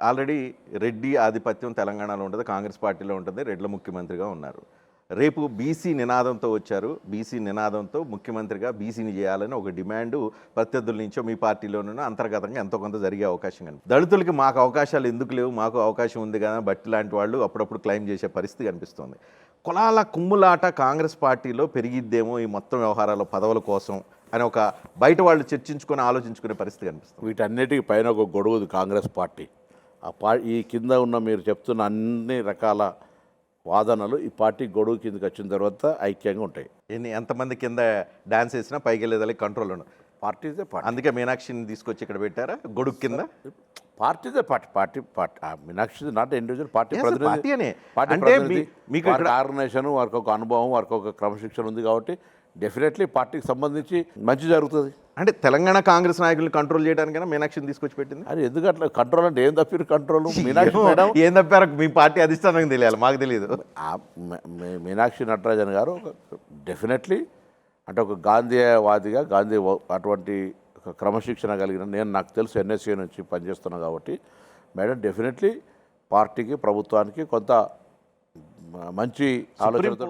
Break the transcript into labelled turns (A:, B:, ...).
A: Already Reddy ఆధిపత్యం తెలంగాణలో ఉంటుంది, కాంగ్రెస్ పార్టీలో ఉంటుంది, రెడ్ల ముఖ్యమంత్రిగా ఉన్నారు. రేపు బీసీ నినాదంతో వచ్చారు. బీసీ నినాదంతో ముఖ్యమంత్రిగా బీసీని చేయాలని ఒక డిమాండు ప్రత్యర్థుల నుంచో మీ పార్టీలోనూ అంతర్గతంగా ఎంతో కొంత జరిగే అవకాశం కనిపిస్తుంది. దళితులకి మాకు అవకాశాలు ఎందుకు లేవు, మాకు అవకాశం ఉంది కదా బట్టి లాంటి వాళ్ళు అప్పుడప్పుడు క్లెయిమ్ చేసే పరిస్థితి కనిపిస్తుంది. కులాల కుమ్ములాట కాంగ్రెస్ పార్టీలో పెరిగిద్దేమో ఈ మొత్తం వ్యవహారాల పదవుల కోసం అని ఒక బయట వాళ్ళు చర్చించుకొని ఆలోచించుకునే పరిస్థితి కనిపిస్తుంది.
B: వీటన్నిటికి పైన ఒక గొడుగుది కాంగ్రెస్ పార్టీ. ఈ కింద ఉన్న మీరు చెప్తున్న అన్ని రకాల వాదనలు ఈ పార్టీ గొడుగు కిందకి వచ్చిన తర్వాత ఐక్యంగా ఉంటాయి.
A: ఎంతమంది కింద డాన్స్ వేసినా పైకి వెళ్ళేదానికి కంట్రోల్ ఉండదు.
B: పార్టీదే పార్టీ.
A: అందుకే మీనాక్షిని తీసుకొచ్చి ఇక్కడ పెట్టారా గొడుగు కింద?
B: పార్టీదే party. Meenakshi not individual party
A: party అనే
B: ప్రతినిధి. మీకు ఆర్గనైజేషన్, వారికి ఒక అనుభవం, వారికి ఒక క్రమశిక్షణ ఉంది కాబట్టి డెఫినెట్లీ పార్టీకి సంబంధించి మంచి జరుగుతుంది.
A: అంటే తెలంగాణ కాంగ్రెస్ నాయకులను కంట్రోల్ చేయడానికైనా మీనాక్షిని తీసుకొచ్చి పెట్టింది.
B: అది ఎందుకంటే కంట్రోల్ అంటే ఏం తప్పిరు కంట్రోల్? మీనాక్షి మేడం
A: ఏం తప్పారో మీ పార్టీ అధిష్టానం తెలియాలి, మాకు తెలియదు.
B: మీనాక్షి నటరాజన్ గారు డెఫినెట్లీ అంటే ఒక గాంధీవాదిగా అటువంటి ఒక క్రమశిక్షణ కలిగిన నాకు తెలుసు ఎన్ఎస్ఏ నుంచి పనిచేస్తున్నాను కాబట్టి మేడం డెఫినెట్లీ పార్టీకి ప్రభుత్వానికి కొంత మంచి ఆలోచనతో